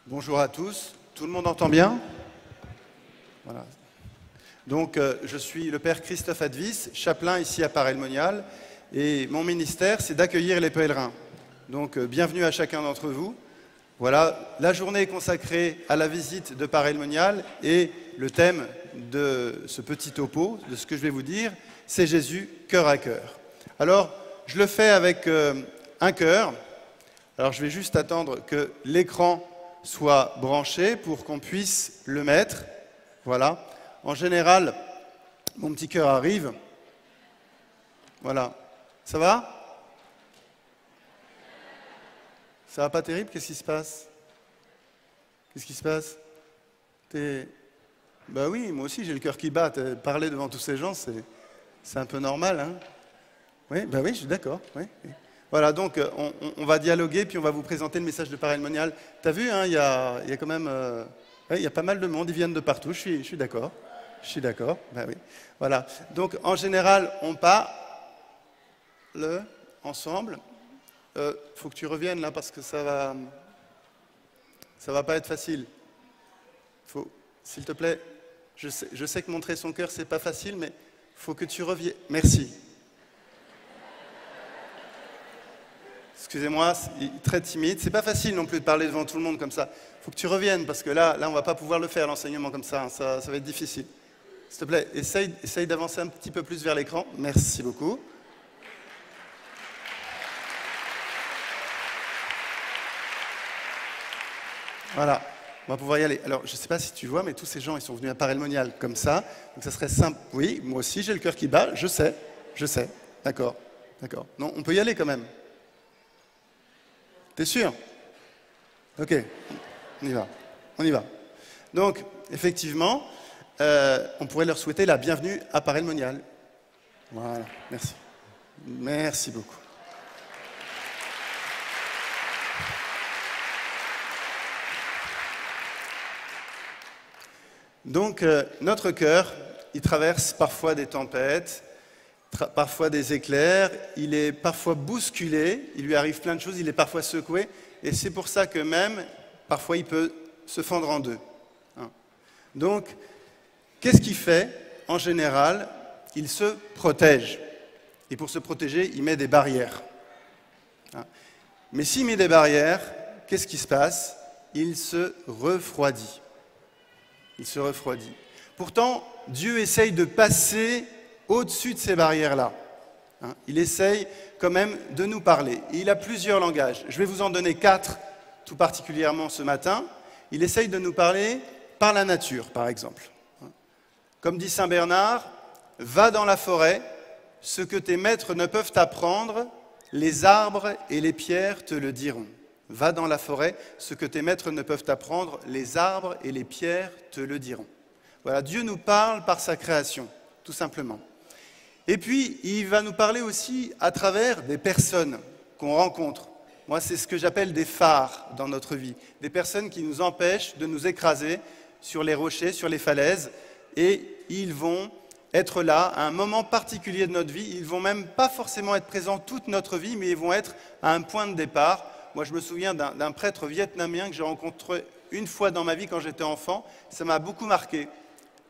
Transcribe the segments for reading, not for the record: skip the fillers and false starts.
Bonjour à tous. Tout le monde entend bien? Voilà. Donc, je suis le père Christophe Advis, chapelain ici à Paray-le-Monial, et mon ministère, c'est d'accueillir les pèlerins. Donc, bienvenue à chacun d'entre vous. Voilà, la journée est consacrée à la visite de Paray-le-Monial, et le thème de ce petit topo, de ce que je vais vous dire, c'est Jésus, cœur à cœur. Alors, je le fais avec un cœur. Alors, je vais juste attendre que l'écran soit branché pour qu'on puisse le mettre. Voilà. En général, mon petit cœur arrive. Voilà. Ça va? Ça va pas terrible? Qu'est-ce qui se passe? Qu'est-ce qui se passe? Bah oui, moi aussi j'ai le cœur qui bat. Parler devant tous ces gens, c'est un peu normal, hein? Oui, bah oui, je suis d'accord. Oui. Voilà, donc on va dialoguer, puis on va vous présenter le message de Paray-le-Monial. T'as vu, hein, il y a quand même... il y a pas mal de monde, ils viennent de partout, je suis d'accord. Je suis d'accord, ben oui. Voilà, donc en général, on parle ensemble. Faut que tu reviennes là, parce que ça va pas être facile. S'il te plaît, je sais que montrer son cœur, c'est pas facile, mais faut que tu reviennes. Merci. Excusez-moi, très timide. C'est pas facile non plus de parler devant tout le monde comme ça. Il faut que tu reviennes, parce que là, on va pas pouvoir le faire, l'enseignement comme ça. Hein. Ça va être difficile. S'il te plaît, essaye d'avancer un petit peu plus vers l'écran. Merci beaucoup. Voilà, on va pouvoir y aller. Alors, je ne sais pas si tu vois, mais tous ces gens, ils sont venus à Paray-le-Monial comme ça. Donc, ça serait simple. Oui, moi aussi, j'ai le cœur qui bat. Je sais. D'accord. Non, on peut y aller quand même. T'es sûr? Ok, on y va. Donc, effectivement, on pourrait leur souhaiter la bienvenue à Paray-le-Monial. Voilà, merci. Merci beaucoup. Donc, notre cœur, il traverse parfois des tempêtes, parfois des éclairs, il est parfois bousculé, il lui arrive plein de choses, il est parfois secoué, et c'est pour ça que même, parfois, il peut se fendre en deux. Donc, qu'est-ce qu'il fait? En général, il se protège. Et pour se protéger, il met des barrières. Mais s'il met des barrières, qu'est-ce qui se passe? Il se refroidit. Pourtant, Dieu essaye de passer au-dessus de ces barrières-là. Il essaye quand même de nous parler. Et il a plusieurs langages. Je vais vous en donner 4, tout particulièrement ce matin. Il essaye de nous parler par la nature, par exemple. Comme dit saint Bernard, « Va dans la forêt, ce que tes maîtres ne peuvent t'apprendre, les arbres et les pierres te le diront. » Va dans la forêt, ce que tes maîtres ne peuvent t'apprendre, les arbres et les pierres te le diront. Voilà, Dieu nous parle par sa création, tout simplement. Et puis, il va nous parler aussi à travers des personnes qu'on rencontre. Moi, c'est ce que j'appelle des phares dans notre vie. Des personnes qui nous empêchent de nous écraser sur les rochers, sur les falaises. Et ils vont être là à un moment particulier de notre vie. Ils ne vont même pas forcément être présents toute notre vie, mais ils vont être à un point de départ. Moi, je me souviens d'un prêtre vietnamien que j'ai rencontré une fois dans ma vie quand j'étais enfant. Ça m'a beaucoup marqué.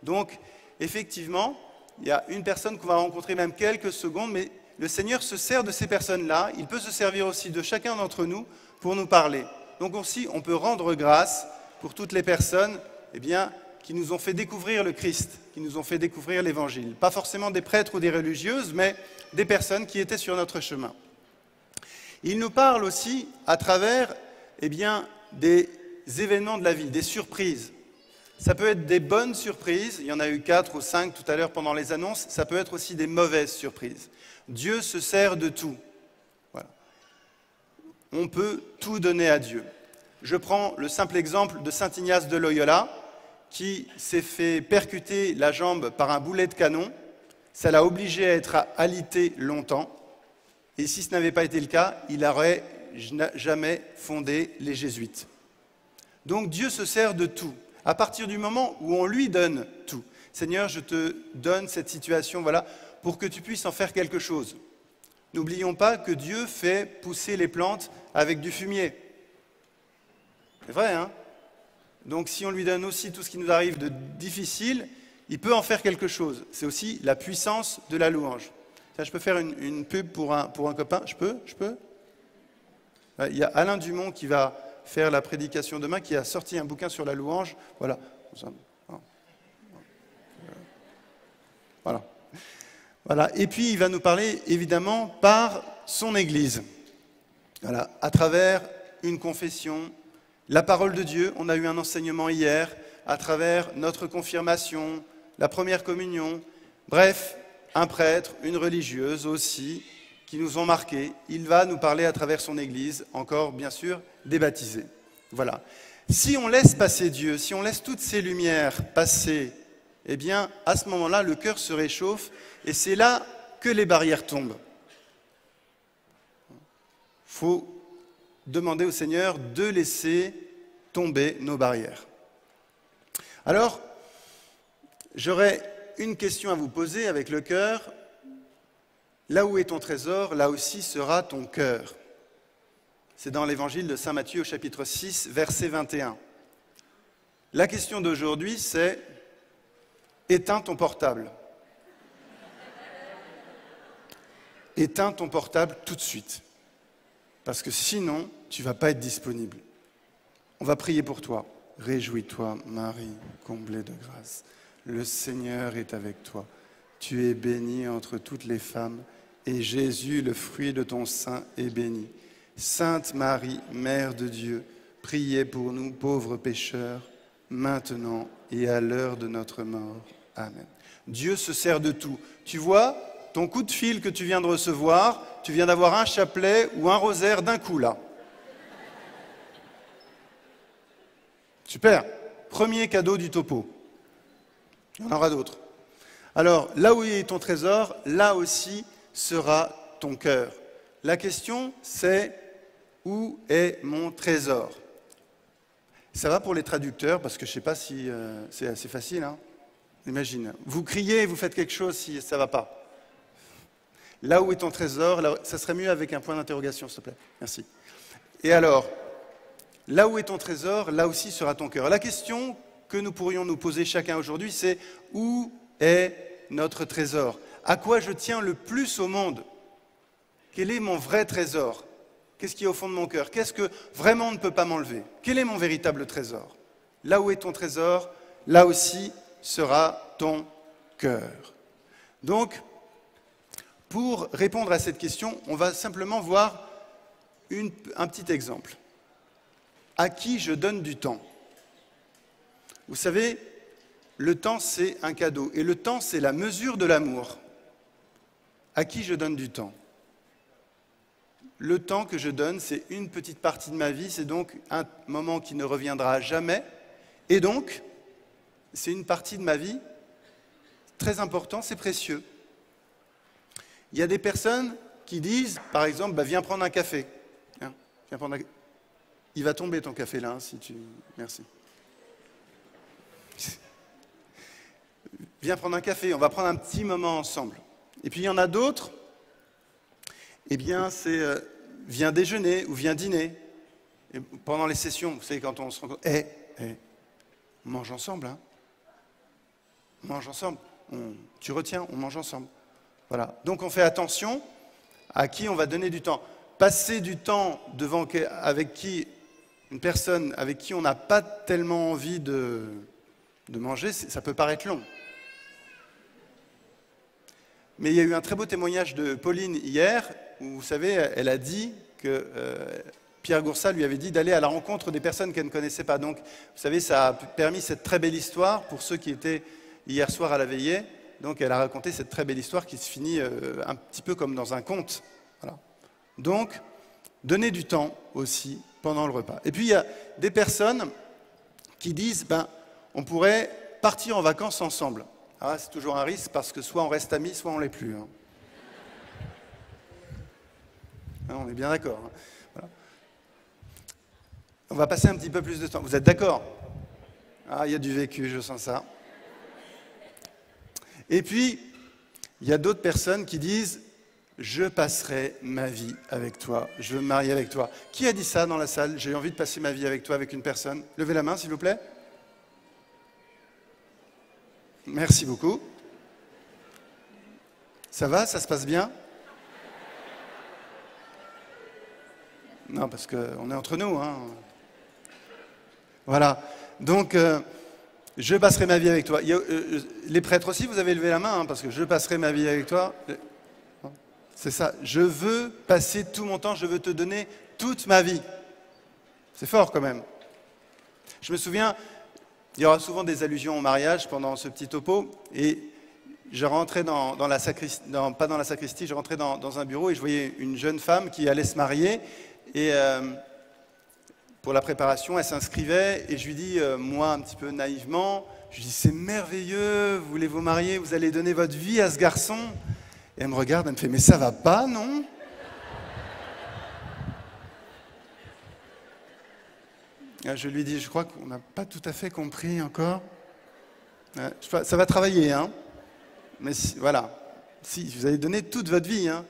Donc, effectivement, il y a une personne qu'on va rencontrer même quelques secondes, mais le Seigneur se sert de ces personnes-là. Il peut se servir aussi de chacun d'entre nous pour nous parler. Donc aussi, on peut rendre grâce pour toutes les personnes qui nous ont fait découvrir le Christ, qui nous ont fait découvrir l'Évangile. Pas forcément des prêtres ou des religieuses, mais des personnes qui étaient sur notre chemin. Il nous parle aussi à travers des événements de la vie, des surprises. Ça peut être des bonnes surprises, il y en a eu 4 ou 5 tout à l'heure pendant les annonces, ça peut être aussi des mauvaises surprises. Dieu se sert de tout. Voilà. On peut tout donner à Dieu. Je prends le simple exemple de saint Ignace de Loyola, qui s'est fait percuter la jambe par un boulet de canon. Ça l'a obligé à être alité longtemps. Et si ce n'avait pas été le cas, il n'aurait jamais fondé les Jésuites. Donc Dieu se sert de tout. À partir du moment où on lui donne tout. Seigneur, je te donne cette situation, voilà, pour que tu puisses en faire quelque chose. N'oublions pas que Dieu fait pousser les plantes avec du fumier. C'est vrai, hein? Donc si on lui donne aussi tout ce qui nous arrive de difficile, il peut en faire quelque chose. C'est aussi la puissance de la louange. Tiens, je peux faire une pub pour un copain? Je peux? Il y a Alain Dumont qui va faire la prédication demain, qui a sorti un bouquin sur la louange. Voilà. Voilà. Et puis il va nous parler évidemment par son Église. Voilà. À travers une confession, la parole de Dieu. On a eu un enseignement hier, à travers notre confirmation, la première communion. Bref, un prêtre, une religieuse aussi, qui nous ont marqués. Il va nous parler à travers son Église, encore bien sûr des baptisés. Voilà. Si on laisse passer Dieu, si on laisse toutes ces lumières passer, eh bien, à ce moment-là, le cœur se réchauffe et c'est là que les barrières tombent. Il faut demander au Seigneur de laisser tomber nos barrières. Alors, j'aurais une question à vous poser avec le cœur. Là où est ton trésor, là aussi sera ton cœur. C'est dans l'évangile de saint Matthieu au chapitre 6, verset 21. La question d'aujourd'hui, c'est « Éteins ton portable ». Éteins ton portable tout de suite, parce que sinon, tu ne vas pas être disponible. On va prier pour toi. Réjouis-toi, Marie, comblée de grâce. Le Seigneur est avec toi. Tu es bénie entre toutes les femmes, et Jésus, le fruit de ton sein, est béni. Sainte Marie, Mère de Dieu, priez pour nous pauvres pécheurs, maintenant et à l'heure de notre mort. Amen. Dieu se sert de tout. Tu vois, ton coup de fil que tu viens de recevoir, tu viens d'avoir un chapelet ou un rosaire d'un coup là. Super. Premier cadeau du topo. Il y en aura d'autres. Alors, là où est ton trésor, là aussi sera ton cœur. La question, c'est où est mon trésor? Ça va pour les traducteurs, parce que je ne sais pas si c'est assez facile. Hein. Imagine, vous criez, vous faites quelque chose si ça ne va pas. Là où est ton trésor, là, ça serait mieux avec un point d'interrogation, s'il te plaît. Merci. Et alors, là où est ton trésor, là aussi sera ton cœur. La question que nous pourrions nous poser chacun aujourd'hui, c'est où est notre trésor? À quoi je tiens le plus au monde? Quel est mon vrai trésor? Qu'est-ce qui est au fond de mon cœur? Qu'est-ce que vraiment on ne peut pas m'enlever? Quel est mon véritable trésor? Là où est ton trésor, là aussi sera ton cœur. Donc, pour répondre à cette question, on va simplement voir un petit exemple. À qui je donne du temps? Vous savez, le temps, c'est un cadeau. Et le temps, c'est la mesure de l'amour. À qui je donne du temps? Le temps que je donne, c'est une petite partie de ma vie. C'est donc un moment qui ne reviendra jamais. Et donc, c'est une partie de ma vie très importante, c'est précieux. Il y a des personnes qui disent, par exemple, viens prendre un café. Hein, viens prendre un... Il va tomber ton café là, hein, si tu... Merci. Viens prendre un café, on va prendre un petit moment ensemble. Et puis il y en a d'autres, eh bien c'est viens déjeuner ou viens dîner. Et pendant les sessions, vous savez, quand on se rencontre, on mange ensemble, hein. On mange ensemble. Tu retiens, on mange ensemble. Voilà. Donc on fait attention à qui on va donner du temps. Passer du temps devant une personne avec qui on n'a pas tellement envie de manger, ça peut paraître long. Mais il y a eu un très beau témoignage de Pauline hier, où vous savez, elle a dit que Pierre Goursat lui avait dit d'aller à la rencontre des personnes qu'elle ne connaissait pas. Donc, vous savez, ça a permis cette très belle histoire pour ceux qui étaient hier soir à la veillée. Donc, elle a raconté cette très belle histoire qui se finit un petit peu comme dans un conte. Voilà. Donc, donner du temps aussi pendant le repas. Et puis, il y a des personnes qui disent, on pourrait partir en vacances ensemble. Ah, c'est toujours un risque parce que soit on reste amis, soit on ne l'est plus. Hein. On est bien d'accord. Hein. Voilà. On va passer un petit peu plus de temps. Vous êtes d'accord? Ah, il y a du vécu, je sens ça. Et puis, il y a d'autres personnes qui disent « Je passerai ma vie avec toi, je veux me marier avec toi ». Qui a dit ça dans la salle? J'ai envie de passer ma vie avec toi, avec une personne. Levez la main, s'il vous plaît. Merci beaucoup. Ça va, ça se passe bien? Non, parce qu'on est entre nous, hein. Voilà. Donc, je passerai ma vie avec toi. Les prêtres aussi, vous avez levé la main, hein, parce que je passerai ma vie avec toi. C'est ça. Je veux passer tout mon temps, je veux te donner toute ma vie. C'est fort quand même. Je me souviens, il y aura souvent des allusions au mariage pendant ce petit topo, et je rentrais dans la sacristie, pas dans la sacristie, je rentrais dans un bureau et je voyais une jeune femme qui allait se marier, et pour la préparation, elle s'inscrivait, et je lui dis, moi un petit peu naïvement, je lui dis, c'est merveilleux, vous voulez vous marier, vous allez donner votre vie à ce garçon. Et elle me regarde, elle me fait, mais ça va pas, non? Je lui dis, je crois qu'on n'a pas tout à fait compris encore. Ça va travailler, hein. Mais voilà, si vous allez donner toute votre vie, hein.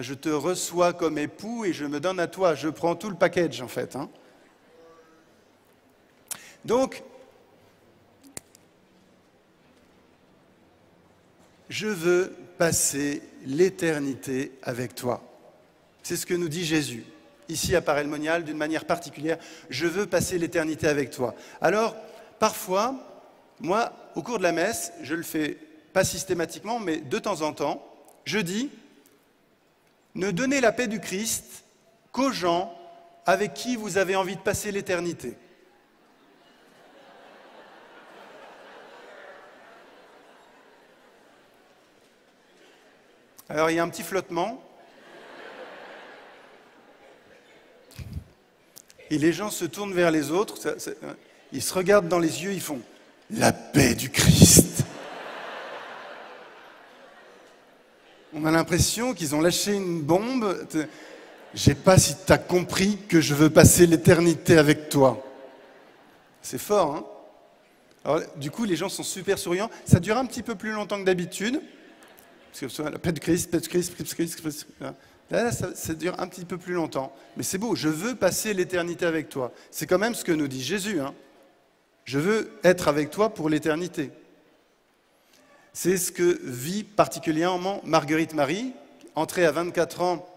Je te reçois comme époux et je me donne à toi. Je prends tout le package, en fait, hein. Donc, je veux passer l'éternité avec toi. C'est ce que nous dit Jésus. Ici à Paray-le-Monial, d'une manière particulière, je veux passer l'éternité avec toi. Alors, parfois, moi, au cours de la messe, je le fais pas systématiquement, mais de temps en temps, je dis, ne donnez la paix du Christ qu'aux gens avec qui vous avez envie de passer l'éternité. Alors, il y a un petit flottement. Et les gens se tournent vers les autres, ils se regardent dans les yeux, ils font « la paix du Christ ». On a l'impression qu'ils ont lâché une bombe. Je sais pas si tu as compris que je veux passer l'éternité avec toi. C'est fort, hein? Alors, du coup, les gens sont super souriants. Ça dure un petit peu plus longtemps que d'habitude. Parce que la paix du Christ, paix du Christ, paix du Christ, paix du Christ. Là, ça dure un petit peu plus longtemps. Mais c'est beau, je veux passer l'éternité avec toi. C'est quand même ce que nous dit Jésus, hein. Je veux être avec toi pour l'éternité. C'est ce que vit particulièrement Marguerite Marie, entrée à 24 ans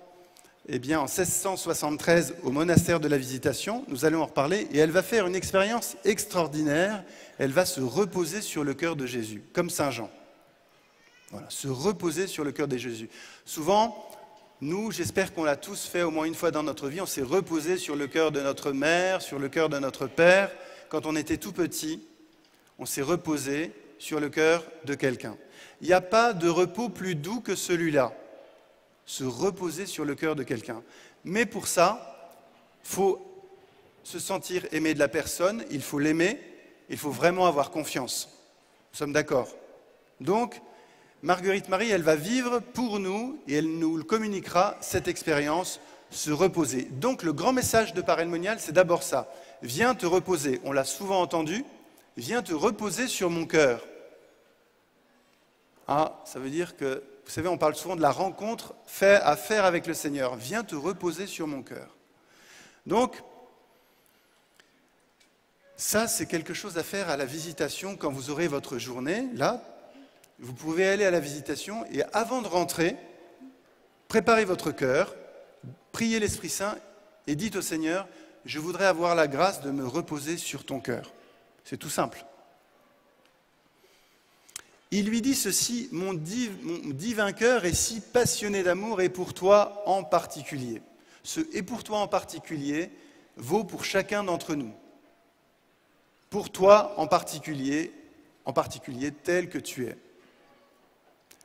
en 1673 au monastère de la Visitation. Nous allons en reparler. Et elle va faire une expérience extraordinaire. Elle va se reposer sur le cœur de Jésus, comme Saint Jean. Voilà, se reposer sur le cœur de Jésus. Souvent, nous, j'espère qu'on l'a tous fait au moins une fois dans notre vie, on s'est reposé sur le cœur de notre mère, sur le cœur de notre père. Quand on était tout petit, on s'est reposé sur le cœur de quelqu'un. Il n'y a pas de repos plus doux que celui-là, se reposer sur le cœur de quelqu'un. Mais pour ça, il faut se sentir aimé de la personne, il faut l'aimer, il faut vraiment avoir confiance. Nous sommes d'accord. Donc, Marguerite Marie, elle va vivre pour nous et elle nous le communiquera, cette expérience, se reposer. Donc le grand message de Paray-le-Monial, c'est d'abord ça. Viens te reposer, on l'a souvent entendu, viens te reposer sur mon cœur. Ah, ça veut dire que, vous savez, on parle souvent de la rencontre à faire avec le Seigneur. Viens te reposer sur mon cœur. Donc, ça, c'est quelque chose à faire à la visitation quand vous aurez votre journée, là. Vous pouvez aller à la visitation et avant de rentrer, préparez votre cœur, priez l'Esprit Saint et dites au Seigneur, je voudrais avoir la grâce de me reposer sur ton cœur. C'est tout simple. Il lui dit ceci, mon divin cœur est si passionné d'amour et pour toi en particulier. Ce « et pour toi en particulier » vaut pour chacun d'entre nous. Pour toi en particulier tel que tu es.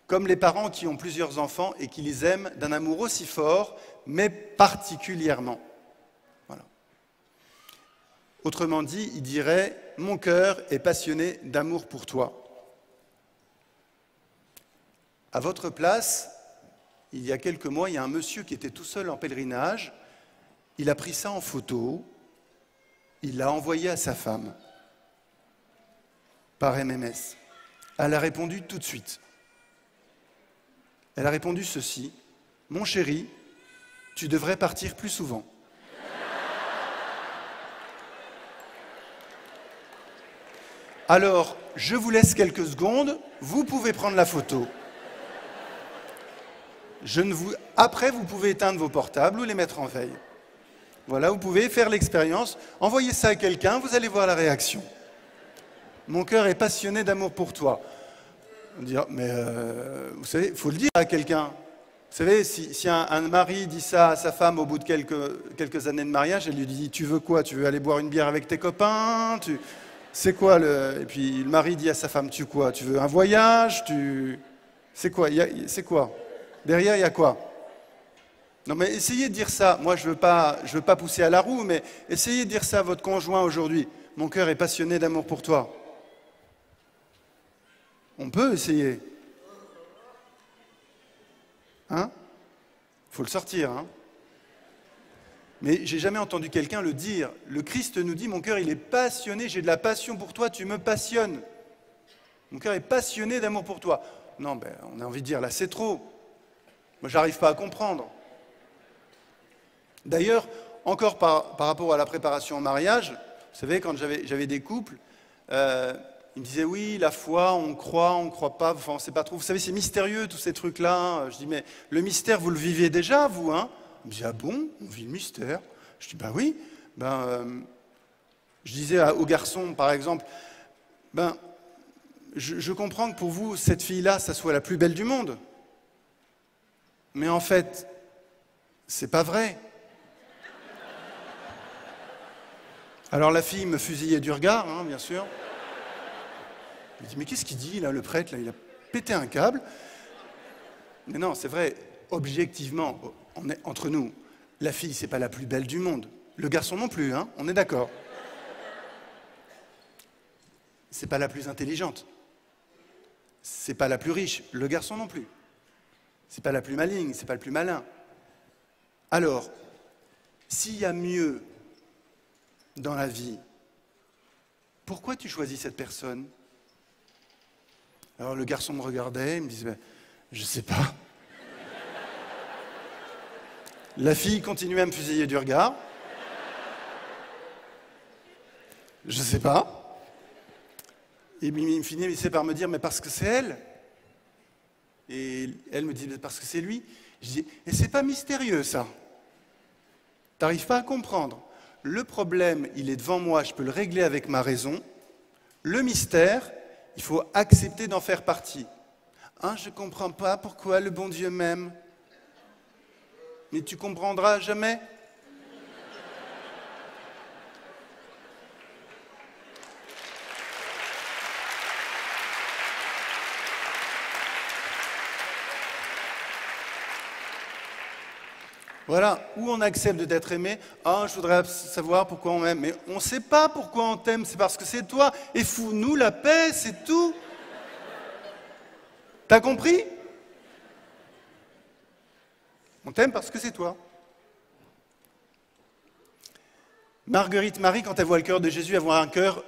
Comme les parents qui ont plusieurs enfants et qui les aiment d'un amour aussi fort, mais particulièrement. Voilà. Autrement dit, il dirait « Mon cœur est passionné d'amour pour toi ». À votre place, il y a quelques mois, il y a un monsieur qui était tout seul en pèlerinage. Il a pris ça en photo, il l'a envoyé à sa femme par MMS. Elle a répondu tout de suite. Elle a répondu ceci, « Mon chéri, tu devrais partir plus souvent. » Alors, je vous laisse quelques secondes, vous pouvez prendre la photo. Après, vous pouvez éteindre vos portables ou les mettre en veille. Voilà, vous pouvez faire l'expérience, envoyez ça à quelqu'un, vous allez voir la réaction. Mon cœur est passionné d'amour pour toi. On dit, mais vous savez, il faut le dire à quelqu'un. Vous savez, si un mari dit ça à sa femme au bout de quelques années de mariage, elle lui dit, tu veux quoi? Tu veux aller boire une bière avec tes copains? C'est quoi Et puis le mari dit à sa femme, tu quoi? Tu veux un voyage? C'est quoi? C'est quoi? Derrière, il y a quoi? Non, mais essayez de dire ça. Moi, je veux pas pousser à la roue, mais essayez de dire ça à votre conjoint aujourd'hui. Mon cœur est passionné d'amour pour toi. On peut essayer. Hein? Faut le sortir, hein? Mais j'ai jamais entendu quelqu'un le dire. Le Christ nous dit, mon cœur, il est passionné, j'ai de la passion pour toi, tu me passionnes. Mon cœur est passionné d'amour pour toi. Non, ben, on a envie de dire, là, c'est trop. Moi, j'arrive pas à comprendre. D'ailleurs, encore par rapport à la préparation au mariage, vous savez, quand j'avais des couples, ils me disaient, oui, la foi, on croit pas, enfin, on sait pas trop. Vous savez, c'est mystérieux, tous ces trucs-là. Je dis, mais le mystère, vous le vivez déjà, vous, hein? Il me dit, ah bon, on vit le mystère? Je dis, ben oui. Je disais aux garçons, par exemple, je comprends que pour vous, cette fille-là, ça soit la plus belle du monde. Mais en fait, c'est pas vrai. Alors la fille me fusillait du regard, hein, bien sûr. Je me dis, mais qu'est-ce qu'il dit, là, le prêtre, là, il a pété un câble. Mais non, c'est vrai, objectivement, on est entre nous, la fille, c'est pas la plus belle du monde. Le garçon non plus, hein, on est d'accord. C'est pas la plus intelligente. C'est pas la plus riche, le garçon non plus. C'est pas la plus maligne, c'est pas le plus malin. Alors, s'il y a mieux dans la vie, pourquoi tu choisis cette personne? Alors le garçon me regardait, il me disait, je sais pas. La fille continuait à me fusiller du regard. Je sais pas. Et il finissait par me dire, mais parce que c'est elle. Et elle me dit, parce que c'est lui. Je dis, et c'est pas mystérieux ça. T'arrives pas à comprendre. Le problème, il est devant moi, je peux le régler avec ma raison. Le mystère, il faut accepter d'en faire partie. Hein, je comprends pas pourquoi le bon Dieu m'aime. Mais tu comprendras jamais. Voilà, où on accepte d'être aimé. Ah, je voudrais savoir pourquoi on m'aime. Mais on ne sait pas pourquoi on t'aime, c'est parce que c'est toi. Et fous-nous la paix, c'est tout. T'as compris? On t'aime parce que c'est toi. Marguerite Marie, quand elle voit le cœur de Jésus, elle voit un cœur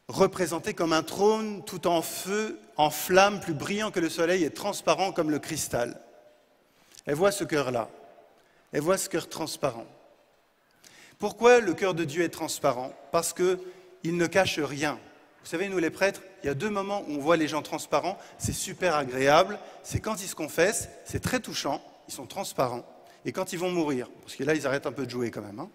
représenté comme un trône, tout en feu, en flamme, plus brillant que le soleil et transparent comme le cristal. Elle voit ce cœur-là. Elle voit ce cœur transparent. Pourquoi le cœur de Dieu est transparent? Parce qu'il ne cache rien. Vous savez, nous les prêtres, il y a deux moments où on voit les gens transparents, c'est super agréable, c'est quand ils se confessent, c'est très touchant, ils sont transparents, et quand ils vont mourir, parce que là, ils arrêtent un peu de jouer quand même. Hein.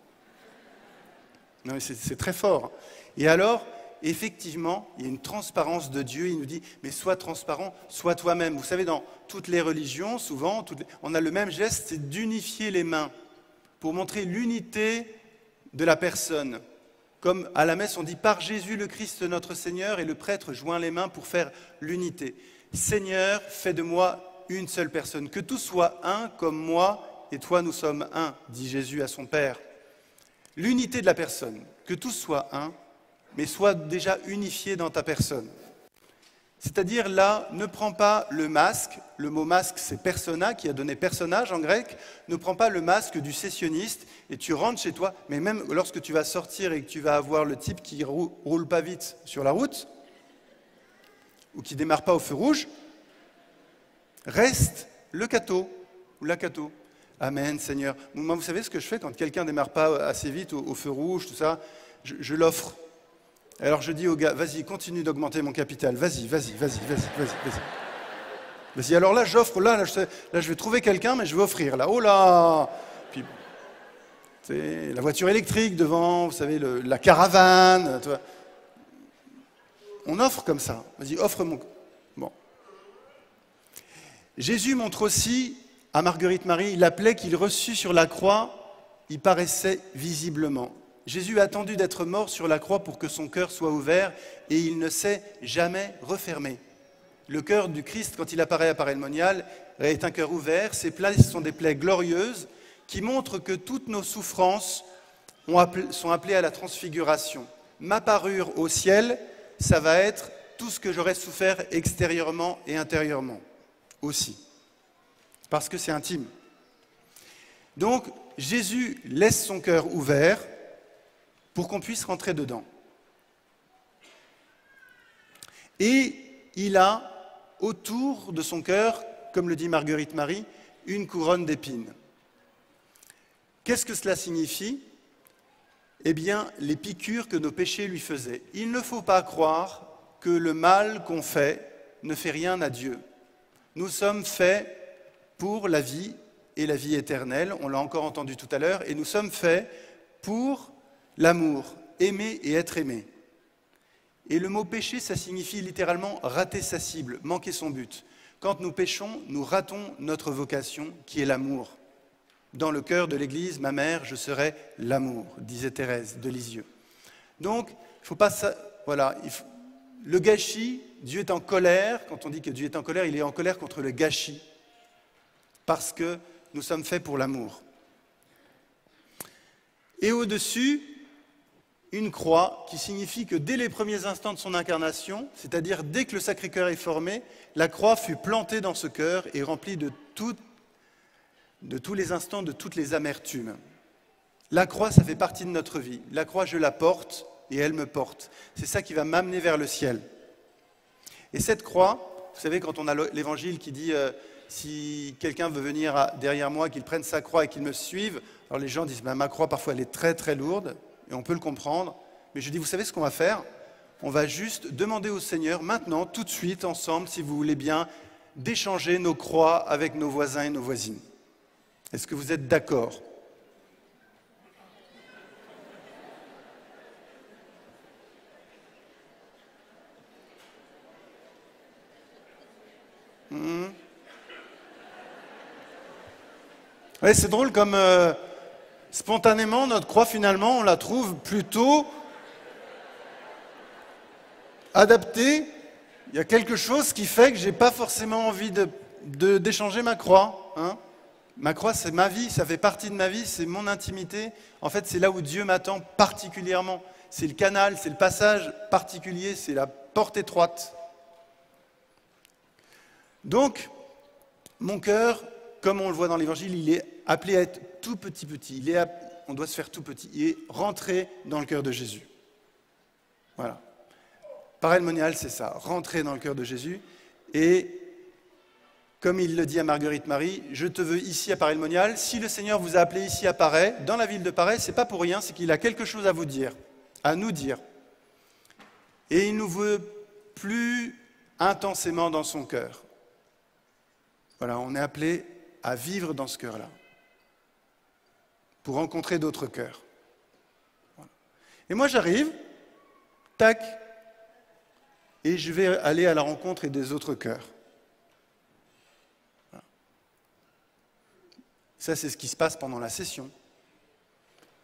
Non, mais c'est très fort. Et alors, effectivement, il y a une transparence de Dieu, il nous dit, mais sois transparent, sois toi-même. Vous savez, dans toutes les religions, souvent, on a le même geste, c'est d'unifier les mains pour montrer l'unité de la personne. Comme à la messe, on dit, par Jésus le Christ notre Seigneur, et le prêtre joint les mains pour faire l'unité. Seigneur, fais de moi une seule personne, que tout soit un comme moi et toi nous sommes un, dit Jésus à son Père. L'unité de la personne, que tout soit un, mais sois déjà unifié dans ta personne. C'est-à-dire là, ne prends pas le masque, le mot masque c'est persona, qui a donné personnage en grec, ne prends pas le masque du sécessionniste et tu rentres chez toi, mais même lorsque tu vas sortir et que tu vas avoir le type qui roule pas vite sur la route, ou qui démarre pas au feu rouge, reste le catho, ou la catho. Amen, Seigneur. Moi, vous savez ce que je fais quand quelqu'un démarre pas assez vite au feu rouge, tout ça, je l'offre. Alors je dis au gars, vas-y, continue d'augmenter mon capital, vas-y. Vas-y, alors là, j'offre, là, je vais trouver quelqu'un, mais je vais offrir, là, oh là. Puis, la voiture électrique devant, vous savez, la caravane, tu vois. On offre comme ça, vas-y, offre mon... Bon. Jésus montre aussi à Marguerite Marie, la plaie qu'il reçut sur la croix, il paraissait visiblement. Jésus a attendu d'être mort sur la croix pour que son cœur soit ouvert et il ne s'est jamais refermé. Le cœur du Christ, quand il apparaît à Paray-le-Monial, est un cœur ouvert. Ces plaies sont des plaies glorieuses qui montrent que toutes nos souffrances sont appelées à la transfiguration. Ma parure au ciel, ça va être tout ce que j'aurais souffert extérieurement et intérieurement aussi. Parce que c'est intime. Donc, Jésus laisse son cœur ouvert pour qu'on puisse rentrer dedans. Et il a autour de son cœur, comme le dit Marguerite Marie, une couronne d'épines. Qu'est-ce que cela signifie? Eh bien, les piqûres que nos péchés lui faisaient. Il ne faut pas croire que le mal qu'on fait ne fait rien à Dieu. Nous sommes faits pour la vie et la vie éternelle, on l'a encore entendu tout à l'heure, et nous sommes faits pour l'amour, aimer et être aimé. Et le mot péché, ça signifie littéralement rater sa cible, manquer son but. Quand nous péchons, nous ratons notre vocation qui est l'amour. Dans le cœur de l'Église, ma mère, je serai l'amour, disait Thérèse de Lisieux. Donc, il ne faut pas ça. Voilà, le gâchis, Dieu est en colère. Quand on dit que Dieu est en colère, il est en colère contre le gâchis. Parce que nous sommes faits pour l'amour. Et au-dessus, une croix qui signifie que dès les premiers instants de son incarnation, c'est-à-dire dès que le Sacré-Cœur est formé, la croix fut plantée dans ce cœur et remplie de tous les instants, de toutes les amertumes. La croix, ça fait partie de notre vie. La croix, je la porte et elle me porte. C'est ça qui va m'amener vers le ciel. Et cette croix, vous savez, quand on a l'évangile qui dit si quelqu'un veut venir derrière moi, qu'il prenne sa croix et qu'il me suive, alors les gens disent ma croix, parfois, elle est très très lourde. Et on peut le comprendre, mais je dis, vous savez ce qu'on va faire? On va juste demander au Seigneur, maintenant, tout de suite, ensemble, si vous voulez bien, d'échanger nos croix avec nos voisins et nos voisines. Est-ce que vous êtes d'accord? Ouais, c'est drôle comme... Spontanément, notre croix, finalement, on la trouve plutôt adaptée. Il y a quelque chose qui fait que je n'ai pas forcément envie d'échanger ma croix. Hein. Ma croix, c'est ma vie, ça fait partie de ma vie, c'est mon intimité. En fait, c'est là où Dieu m'attend particulièrement. C'est le canal, c'est le passage particulier, c'est la porte étroite. Donc, mon cœur, comme on le voit dans l'Évangile, il est appelé à être tout petit. On doit se faire tout petit et rentrer dans le cœur de Jésus. Voilà. Paray-le-Monial, c'est ça, rentrer dans le cœur de Jésus. Et comme il le dit à Marguerite Marie, je te veux ici à Paray-le-Monial. Si le Seigneur vous a appelé ici à Paray, dans la ville de Paray, c'est pas pour rien, c'est qu'il a quelque chose à vous dire, à nous dire. Et il nous veut plus intensément dans son cœur. Voilà, on est appelé à vivre dans ce cœur-là, pour rencontrer d'autres cœurs. Voilà. Et moi j'arrive, tac, et je vais aller à la rencontre des autres cœurs. Voilà. Ça, c'est ce qui se passe pendant la session.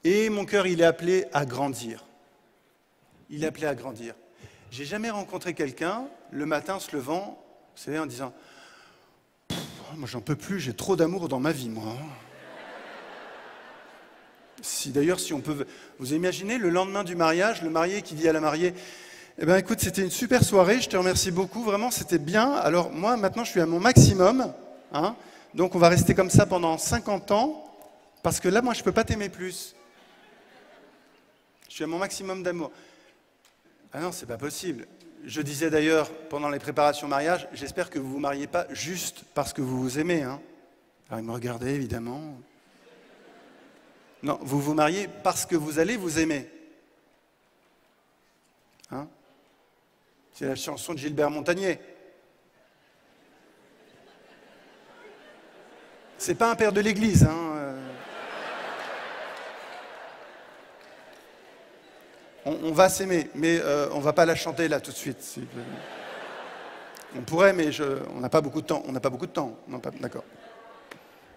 Et mon cœur, il est appelé à grandir. Il est appelé à grandir. J'ai jamais rencontré quelqu'un, le matin se levant, vous savez, en disant « Moi, j'en peux plus, j'ai trop d'amour dans ma vie, moi. » D'ailleurs, si on peut... Vous imaginez, le lendemain du mariage, le marié qui dit à la mariée « Eh bien, écoute, c'était une super soirée, je te remercie beaucoup, vraiment, c'était bien. Alors, moi, maintenant, je suis à mon maximum. Hein, donc, on va rester comme ça pendant 50 ans, parce que là, moi, je ne peux pas t'aimer plus. Je suis à mon maximum d'amour. » Ah non, c'est pas possible. Je disais d'ailleurs, pendant les préparations au mariage, j'espère que vous ne vous mariez pas juste parce que vous vous aimez. Hein. Alors, il me regardait, évidemment. Non, vous vous mariez parce que vous allez vous aimer. Hein? C'est la chanson de Gilbert Montagnier. C'est pas un père de l'église, hein. On va s'aimer, mais on va pas la chanter là tout de suite. On pourrait, mais on n'a pas beaucoup de temps. On n'a pas beaucoup de temps. D'accord.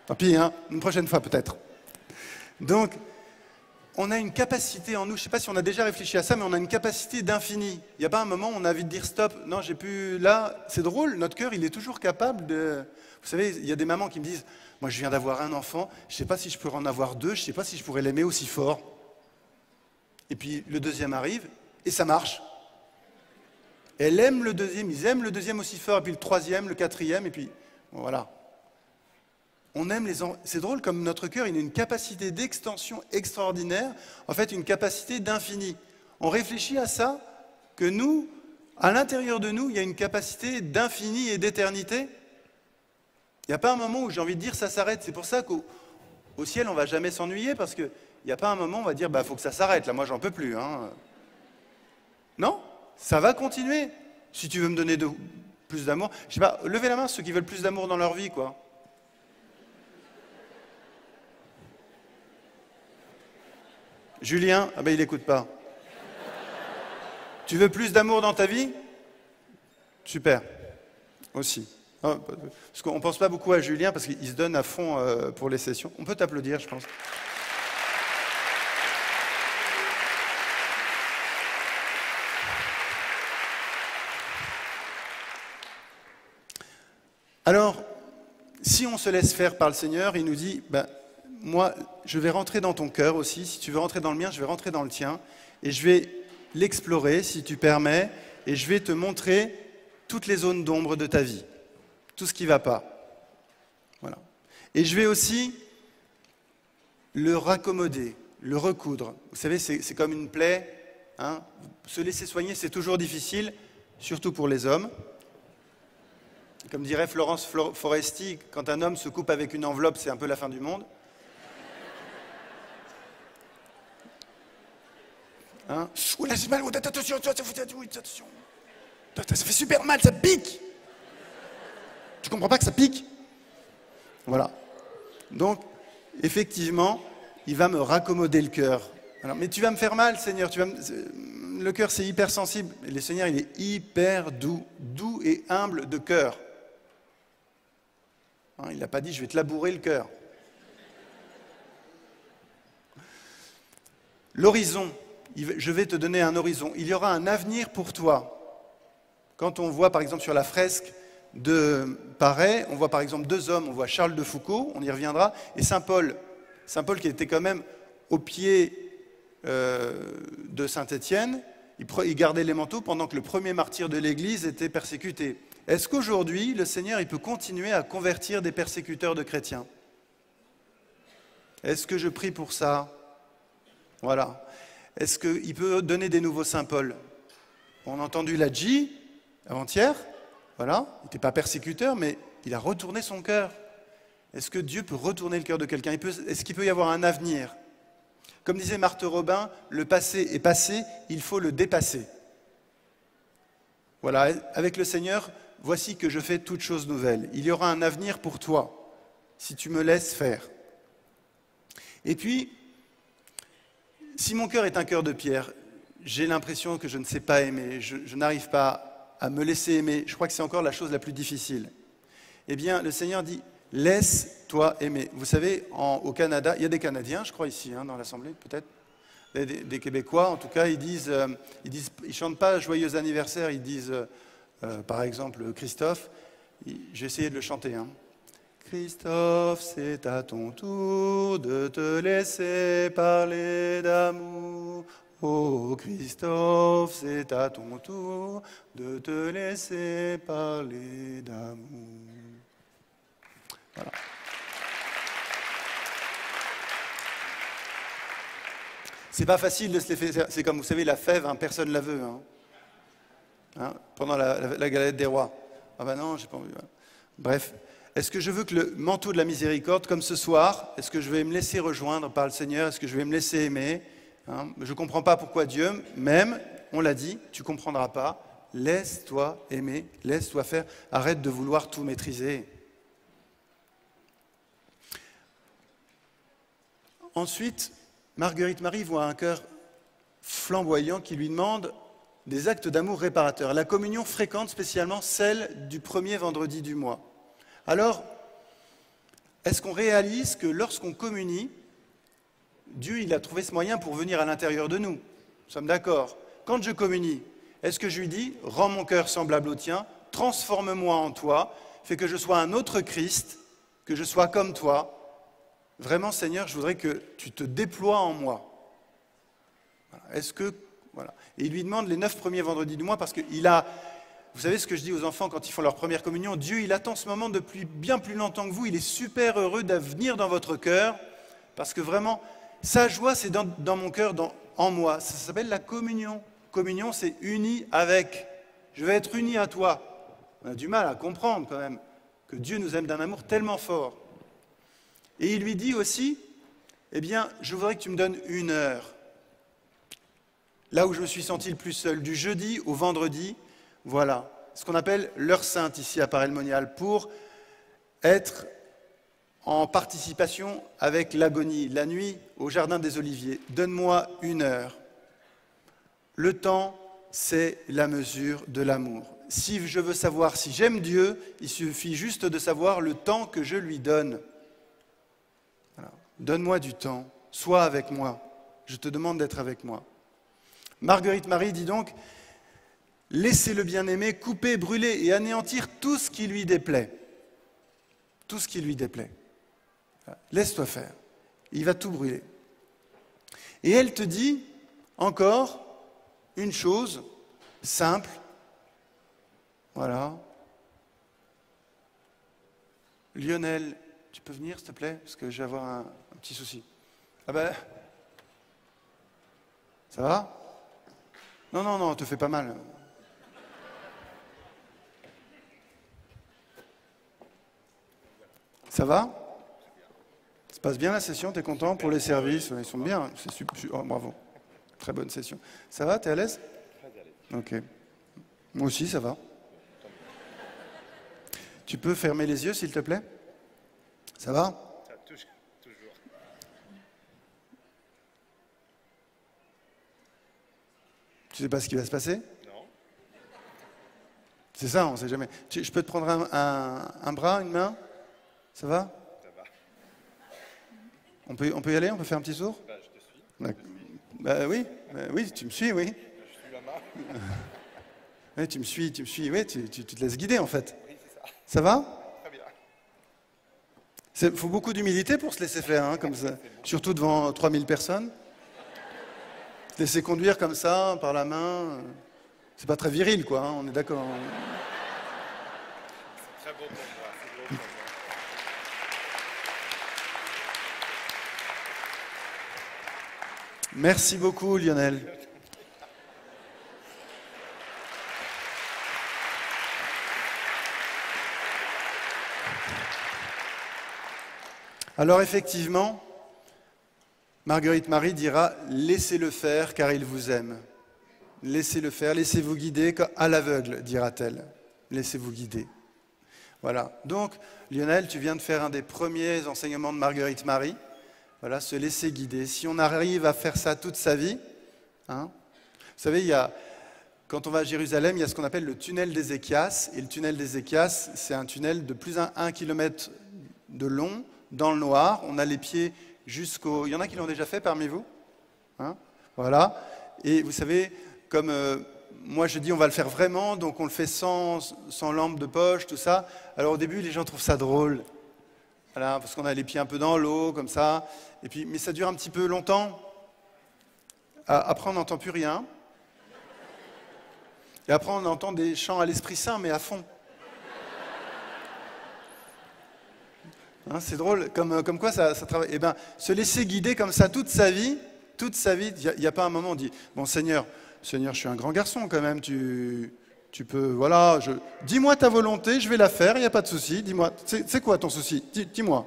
Tant pis, hein, une prochaine fois peut-être. Donc, on a une capacité en nous, je ne sais pas si on a déjà réfléchi à ça, mais on a une capacité d'infini. Il n'y a pas un moment où on a envie de dire stop, non, j'ai plus... Là, c'est drôle, notre cœur, il est toujours capable de... Vous savez, il y a des mamans qui me disent, moi je viens d'avoir un enfant, je ne sais pas si je pourrais en avoir deux, je ne sais pas si je pourrais l'aimer aussi fort. Et puis le deuxième arrive, et ça marche. Elle aime le deuxième, ils aiment le deuxième aussi fort, et puis le troisième, le quatrième, et puis voilà. On aime les enfants. C'est drôle comme notre cœur, il a une capacité d'extension extraordinaire, en fait une capacité d'infini. On réfléchit à ça, que nous, à l'intérieur de nous, il y a une capacité d'infini et d'éternité. Il n'y a pas un moment où j'ai envie de dire ça s'arrête. C'est pour ça qu'au ciel, on ne va jamais s'ennuyer, parce qu'il n'y a pas un moment où on va dire bah faut que ça s'arrête, là moi j'en peux plus. Hein. Non, ça va continuer. Si tu veux me donner plus d'amour, je sais pas, levez la main ceux qui veulent plus d'amour dans leur vie, quoi. Julien, ah ben il n'écoute pas. Tu veux plus d'amour dans ta vie? Super, aussi. Parce qu'on ne pense pas beaucoup à Julien parce qu'il se donne à fond pour les sessions. On peut t'applaudir, je pense. Alors, si on se laisse faire par le Seigneur, il nous dit, ben, moi, je vais rentrer dans ton cœur aussi. Si tu veux rentrer dans le mien, je vais rentrer dans le tien. Et je vais l'explorer, si tu permets, et je vais te montrer toutes les zones d'ombre de ta vie, tout ce qui ne va pas. Voilà. Et je vais aussi le raccommoder, le recoudre. Vous savez, c'est comme une plaie. Hein. Se laisser soigner, c'est toujours difficile, surtout pour les hommes. Comme dirait Florence Foresti, quand un homme se coupe avec une enveloppe, c'est un peu la fin du monde. Hein? Oh là, j'ai mal, attention, attention. Ça fait super mal, ça pique. Tu comprends pas que ça pique? Voilà. Donc, effectivement, il va me raccommoder le cœur. Alors, mais tu vas me faire mal, Seigneur. Le cœur, c'est hyper sensible. Et le Seigneur, il est hyper doux, doux et humble de cœur. Hein, il n'a pas dit, je vais te labourer le cœur. L'horizon. Je vais te donner un horizon. Il y aura un avenir pour toi. Quand on voit, par exemple, sur la fresque de Paray, on voit par exemple deux hommes. On voit Charles de Foucauld, on y reviendra, et Saint Paul. Saint Paul qui était quand même au pied de Saint-Étienne. Il gardait les manteaux pendant que le premier martyr de l'Église était persécuté. Est-ce qu'aujourd'hui, le Seigneur il peut continuer à convertir des persécuteurs de chrétiens? Est-ce que je prie pour ça? Voilà. Est-ce qu'il peut donner des nouveaux Saint Paul? On a entendu Ladji avant-hier, voilà, il n'était pas persécuteur, mais il a retourné son cœur. Est-ce que Dieu peut retourner le cœur de quelqu'un? Est-ce qu'il peut y avoir un avenir? Comme disait Marthe Robin, le passé est passé, il faut le dépasser. Voilà, avec le Seigneur, voici que je fais toutes choses nouvelles. Il y aura un avenir pour toi, si tu me laisses faire. Et puis, si mon cœur est un cœur de pierre, j'ai l'impression que je ne sais pas aimer, je n'arrive pas à me laisser aimer, je crois que c'est encore la chose la plus difficile. Eh bien, le Seigneur dit, laisse-toi aimer. Vous savez, au Canada, il y a des Canadiens, je crois ici, hein, dans l'Assemblée, peut-être, des Québécois, en tout cas, ils chantent pas joyeux anniversaire, ils disent, par exemple, Christophe, j'ai essayé de le chanter, hein. Christophe, c'est à ton tour de te laisser parler d'amour. Oh Christophe, c'est à ton tour de te laisser parler d'amour. Voilà. C'est pas facile de se les faire. C'est comme, vous savez, la fève, hein, personne ne la veut. Hein, pendant la galette des rois. Ah ben non, j'ai pas envie. Voilà. Bref. Est-ce que je veux que le manteau de la miséricorde, comme ce soir, est-ce que je vais me laisser rejoindre par le Seigneur? Est-ce que je vais me laisser aimer? Hein, je ne comprends pas pourquoi Dieu m'aime, on l'a dit, tu ne comprendras pas. Laisse-toi aimer, laisse-toi faire. Arrête de vouloir tout maîtriser. Ensuite, Marguerite Marie voit un cœur flamboyant qui lui demande des actes d'amour réparateurs. La communion fréquente spécialement celle du premier vendredi du mois. Alors, est-ce qu'on réalise que lorsqu'on communie, Dieu il a trouvé ce moyen pour venir à l'intérieur de nous? Nous sommes d'accord. Quand je communie, est-ce que je lui dis « Rends mon cœur semblable au tien, transforme-moi en toi, fais que je sois un autre Christ, que je sois comme toi. Vraiment, Seigneur, je voudrais que tu te déploies en moi. » Est-ce que... Voilà. Et il lui demande les 9 premiers vendredis du mois parce qu'il a... Vous savez ce que je dis aux enfants quand ils font leur première communion? Dieu, il attend ce moment depuis bien plus longtemps que vous. Il est super heureux de venir dans votre cœur parce que vraiment, sa joie, c'est dans mon cœur, en moi. Ça s'appelle la communion. Communion, c'est uni avec. Je vais être uni à toi. On a du mal à comprendre quand même que Dieu nous aime d'un amour tellement fort. Et il lui dit aussi, eh bien, je voudrais que tu me donnes 1 heure. Là où je me suis senti le plus seul, du jeudi au vendredi, voilà, ce qu'on appelle l'heure sainte ici à Paray-le-Monial, pour être en participation avec l'agonie, la nuit au Jardin des Oliviers. Donne-moi 1 heure. Le temps, c'est la mesure de l'amour. Si je veux savoir si j'aime Dieu, il suffit juste de savoir le temps que je lui donne. Voilà. Donne-moi du temps, sois avec moi. Je te demande d'être avec moi. Marguerite Marie dit donc, laissez le bien-aimé couper, brûler et anéantir tout ce qui lui déplaît. Tout ce qui lui déplaît. Laisse-toi faire. Il va tout brûler. Et elle te dit encore une chose simple. Voilà. Lionel, tu peux venir s'il te plaît? Parce que je vais avoir un petit souci. Ah ben... Ça va? Non, non, non, te fais pas mal. Ça va? Ça se passe bien la session? T'es content pour les services? Ils sont bien, c'est super. Oh, bravo. Très bonne session. Ça va? T'es à l'aise? Très à l'aise. Ok. Moi aussi, ça va. Tu peux fermer les yeux, s'il te plaît? Ça va? Ça touche, toujours. Tu sais pas ce qui va se passer? Non. C'est ça, on ne sait jamais. Je peux te prendre un bras, une main? Ça va? Ça va. On peut y aller? On peut faire un petit tour? Bah, je te suis. Oui, oui, tu me suis, oui. Je suis la main. Oui, tu me suis, oui, tu te laisses guider en fait. Oui, c'est ça. Ça va? Très bien. Il faut beaucoup d'humilité pour se laisser faire, hein, comme ça. Surtout devant 3000 personnes. Se laisser conduire comme ça, par la main, c'est pas très viril, quoi, hein, on est d'accord. C'est très beau pour moi, c'est beau pour moi. Merci beaucoup, Lionel. Alors effectivement, Marguerite Marie dira « Laissez-le faire car il vous aime ». Laissez-le faire, laissez-vous guider à l'aveugle, dira-t-elle. Laissez-vous guider. Voilà. Donc, Lionel, tu viens de faire un des premiers enseignements de Marguerite Marie. Voilà, se laisser guider. Si on arrive à faire ça toute sa vie, hein, vous savez, quand on va à Jérusalem, il y a ce qu'on appelle le tunnel d'Ézéchias. Et le tunnel d'Ézéchias, c'est un tunnel de plus d'1 kilomètre de long, dans le noir. On a les pieds jusqu'au... Il y en a qui l'ont déjà fait parmi vous, hein, voilà. Et vous savez, comme moi je dis on va le faire vraiment, donc on le fait sans lampe de poche, tout ça. Alors au début, les gens trouvent ça drôle. Voilà, parce qu'on a les pieds un peu dans l'eau, comme ça. Et puis, mais ça dure un petit peu longtemps. Après, on n'entend plus rien. Et après, on entend des chants à l'Esprit Saint, mais à fond. Hein, c'est drôle, comme quoi ça travaille. Eh bien, se laisser guider comme ça toute sa vie, il n'y a pas un moment où on dit « Bon, Seigneur, je suis un grand garçon quand même, tu peux, voilà, dis-moi ta volonté, je vais la faire, il n'y a pas de souci, dis-moi, c'est quoi ton souci? Dis-moi,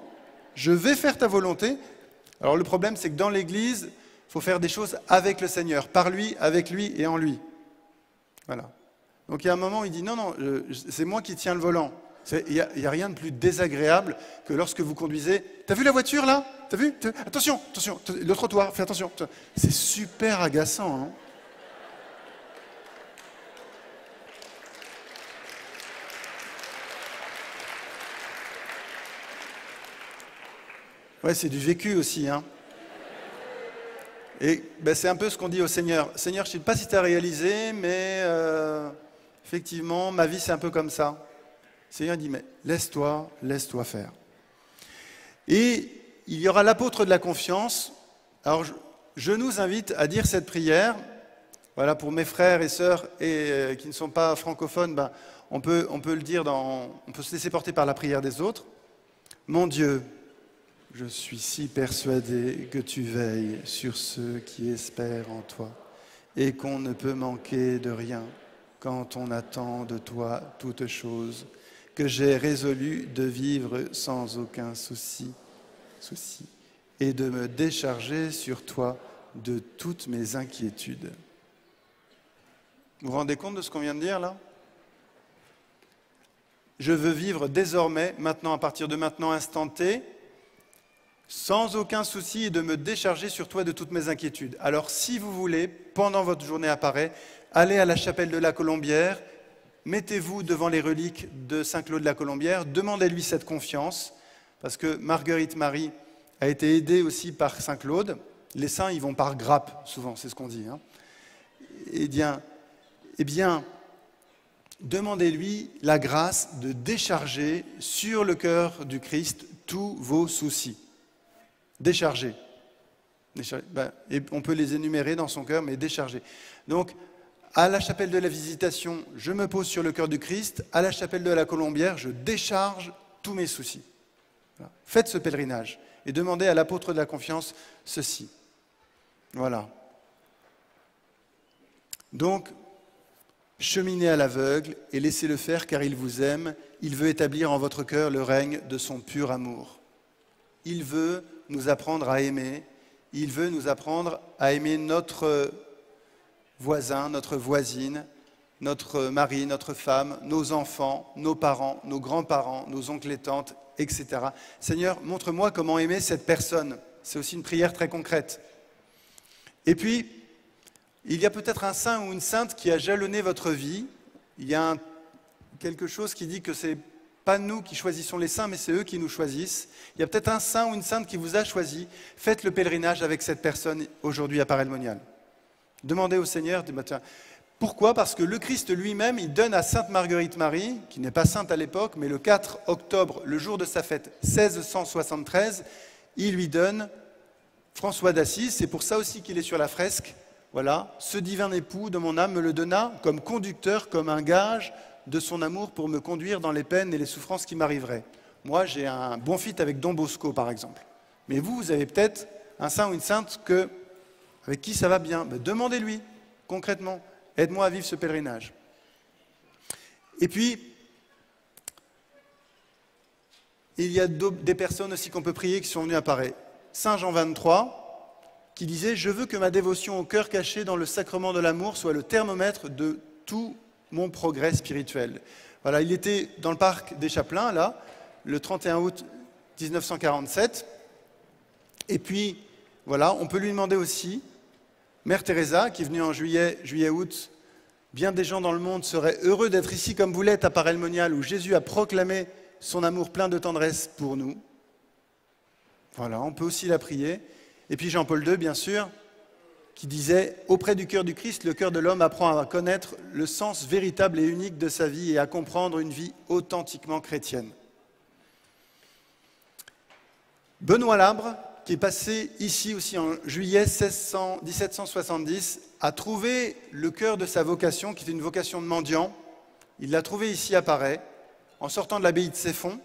je vais faire ta volonté. » Alors le problème, c'est que dans l'Église, il faut faire des choses avec le Seigneur, par lui, avec lui et en lui. Voilà. Donc il y a un moment où il dit non, non, c'est moi qui tiens le volant. Il n'y a rien de plus désagréable que lorsque vous conduisez. T'as vu la voiture là? T'as vu? Attention, attention, le trottoir, fais attention. C'est super agaçant. Hein. Ouais, c'est du vécu aussi. Hein. Et ben, c'est un peu ce qu'on dit au Seigneur. Seigneur, je ne sais pas si tu as réalisé, mais effectivement, ma vie, c'est un peu comme ça. Le Seigneur dit, mais laisse-toi faire. Et il y aura l'apôtre de la confiance. Alors, je nous invite à dire cette prière. Voilà, pour mes frères et sœurs qui ne sont pas francophones, ben, on peut le dire, on peut se laisser porter par la prière des autres. Mon Dieu, je suis si persuadé que tu veilles sur ceux qui espèrent en toi et qu'on ne peut manquer de rien quand on attend de toi toutes choses, que j'ai résolu de vivre sans aucun souci et de me décharger sur toi de toutes mes inquiétudes. Vous vous rendez compte de ce qu'on vient de dire là? Je veux vivre désormais, maintenant, à partir de maintenant, instant T, sans aucun souci et de me décharger sur toi de toutes mes inquiétudes. Alors, si vous voulez, pendant votre journée à Paray, allez à la chapelle de la Colombière, mettez-vous devant les reliques de Saint-Claude de la Colombière, demandez-lui cette confiance, parce que Marguerite Marie a été aidée aussi par Saint-Claude. Les saints, ils vont par grappe, souvent, c'est ce qu'on dit. Hein. Eh bien, demandez-lui la grâce de décharger sur le cœur du Christ tous vos soucis. Décharger. Et on peut les énumérer dans son cœur, mais décharger. Donc, à la chapelle de la Visitation, je me pose sur le cœur du Christ. À la chapelle de la Colombière, je décharge tous mes soucis. Voilà. Faites ce pèlerinage et demandez à l'apôtre de la confiance ceci. Voilà. Donc, cheminez à l'aveugle et laissez-le faire car il vous aime. Il veut établir en votre cœur le règne de son pur amour. Il veut nous apprendre à aimer. Il veut nous apprendre à aimer notre voisin, notre voisine, notre mari, notre femme, nos enfants, nos parents, nos grands-parents, nos oncles et tantes, etc. Seigneur, montre-moi comment aimer cette personne. C'est aussi une prière très concrète. Et puis, il y a peut-être un saint ou une sainte qui a jalonné votre vie. Il y a quelque chose qui dit que c'est pas nous qui choisissons les saints, mais c'est eux qui nous choisissent. Il y a peut-être un saint ou une sainte qui vous a choisi. Faites le pèlerinage avec cette personne aujourd'hui à Paray-le-Monial. Demandez au Seigneur. Pourquoi? Parce que le Christ lui-même, il donne à Sainte Marguerite Marie, qui n'est pas sainte à l'époque, mais le 4 octobre, le jour de sa fête 1673, il lui donne François d'Assise. C'est pour ça aussi qu'il est sur la fresque. Voilà, ce divin époux de mon âme me le donna comme conducteur, comme un gage de son amour pour me conduire dans les peines et les souffrances qui m'arriveraient. Moi, j'ai un bon fit avec Don Bosco, par exemple. Mais vous avez peut-être un saint ou une sainte avec qui ça va bien. Ben, demandez-lui, concrètement, aide-moi à vivre ce pèlerinage. Et puis, il y a des personnes aussi qu'on peut prier qui sont venues à Paray. Saint Jean 23, qui disait « Je veux que ma dévotion au cœur caché dans le sacrement de l'amour soit le thermomètre de tout mon progrès spirituel. » Voilà, il était dans le parc des Chapelains, là, le 31 août 1947. Et puis, voilà, on peut lui demander aussi, Mère Teresa, qui est venue en juillet-août, bien des gens dans le monde seraient heureux d'être ici comme vous l'êtes à Paray-le-Monial, où Jésus a proclamé son amour plein de tendresse pour nous. Voilà, on peut aussi la prier. Et puis Jean-Paul II, bien sûr, qui disait « Auprès du cœur du Christ, le cœur de l'homme apprend à connaître le sens véritable et unique de sa vie et à comprendre une vie authentiquement chrétienne. » Benoît Labre, qui est passé ici aussi en juillet 1770, a trouvé le cœur de sa vocation, qui était une vocation de mendiant. Il l'a trouvé ici à Paray, en sortant de l'abbaye de Ceffonds,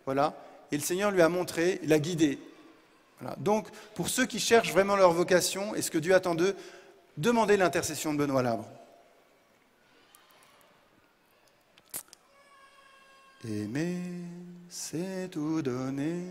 voilà, et le Seigneur lui a montré, l'a guidé. Voilà. Donc, pour ceux qui cherchent vraiment leur vocation et ce que Dieu attend d'eux, demandez l'intercession de Benoît Labre. Aimer, c'est tout donner.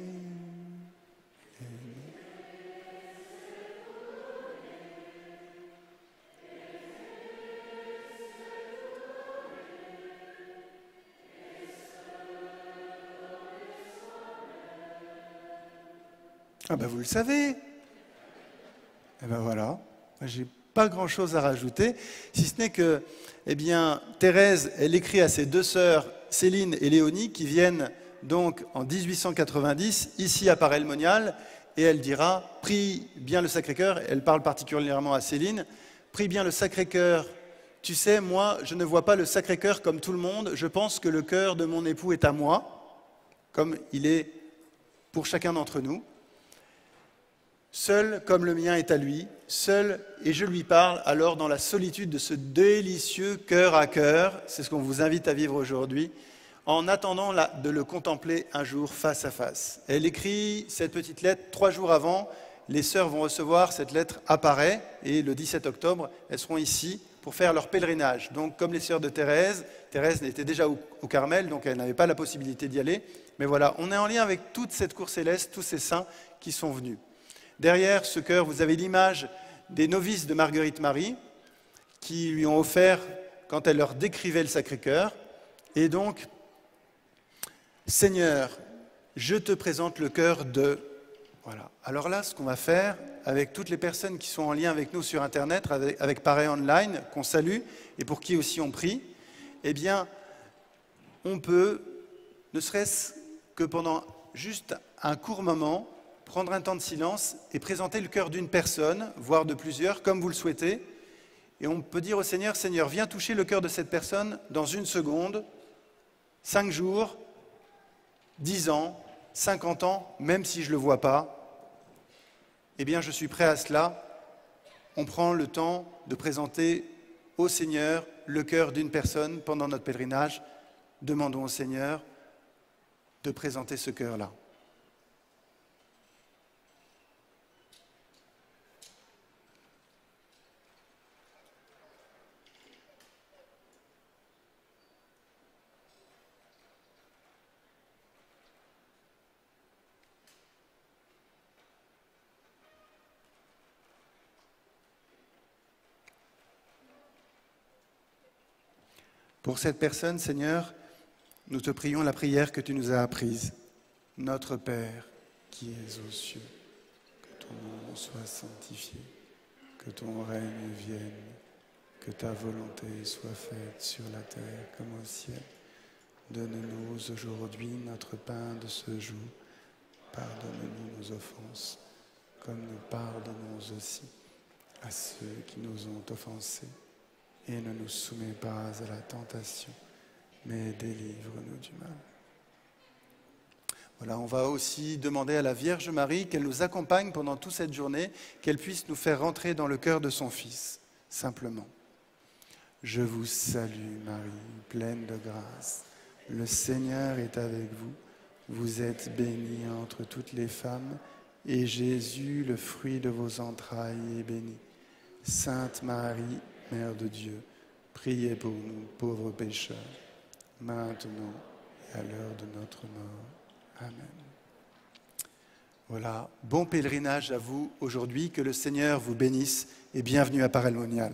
Ah ben vous le savez. Eh ben voilà, j'ai pas grand-chose à rajouter, si ce n'est que, eh bien, Thérèse, elle écrit à ses deux sœurs, Céline et Léonie, qui viennent donc en 1890, ici à Paray-le-Monial, et elle dira, prie bien le Sacré-Cœur, elle parle particulièrement à Céline, prie bien le Sacré-Cœur. Tu sais, moi, je ne vois pas le Sacré-Cœur comme tout le monde, je pense que le cœur de mon époux est à moi, comme il est pour chacun d'entre nous. Seul comme le mien est à lui, seul, et je lui parle alors dans la solitude de ce délicieux cœur à cœur, c'est ce qu'on vous invite à vivre aujourd'hui, en attendant de le contempler un jour face à face. Elle écrit cette petite lettre 3 jours avant, les sœurs vont recevoir cette lettre à Paray, et le 17 octobre, elles seront ici pour faire leur pèlerinage. Donc comme les sœurs de Thérèse, Thérèse était déjà au Carmel, donc elle n'avait pas la possibilité d'y aller, mais voilà, on est en lien avec toute cette cour céleste, tous ces saints qui sont venus. Derrière ce cœur, vous avez l'image des novices de Marguerite Marie qui lui ont offert quand elle leur décrivait le Sacré-Cœur. Et donc, Seigneur, je te présente le cœur de... Voilà. Alors là, ce qu'on va faire avec toutes les personnes qui sont en lien avec nous sur Internet, avec Paray Online, qu'on salue, et pour qui aussi on prie, eh bien, on peut, ne serait-ce que pendant juste un court moment, prendre un temps de silence et présenter le cœur d'une personne, voire de plusieurs, comme vous le souhaitez. Et on peut dire au Seigneur, Seigneur, viens toucher le cœur de cette personne dans 1 seconde, 5 jours, 10 ans, 50 ans, même si je ne le vois pas. Eh bien, je suis prêt à cela. On prend le temps de présenter au Seigneur le cœur d'une personne pendant notre pèlerinage. Demandons au Seigneur de présenter ce cœur-là. Pour cette personne, Seigneur, nous te prions la prière que tu nous as apprise. Notre Père, qui es aux cieux, que ton nom soit sanctifié, que ton règne vienne, que ta volonté soit faite sur la terre comme au ciel. Donne-nous aujourd'hui notre pain de ce jour. Pardonne-nous nos offenses, comme nous pardonnons aussi à ceux qui nous ont offensés. Et ne nous soumets pas à la tentation, mais délivre-nous du mal. Voilà, on va aussi demander à la Vierge Marie qu'elle nous accompagne pendant toute cette journée, qu'elle puisse nous faire rentrer dans le cœur de son Fils, simplement. Je vous salue Marie, pleine de grâce. Le Seigneur est avec vous. Vous êtes bénie entre toutes les femmes, et Jésus, le fruit de vos entrailles, est béni. Sainte Marie, Mère de Dieu, priez pour nous, pauvres pécheurs, maintenant et à l'heure de notre mort. Amen. Voilà, bon pèlerinage à vous aujourd'hui, que le Seigneur vous bénisse et bienvenue à Paray-le-Monial.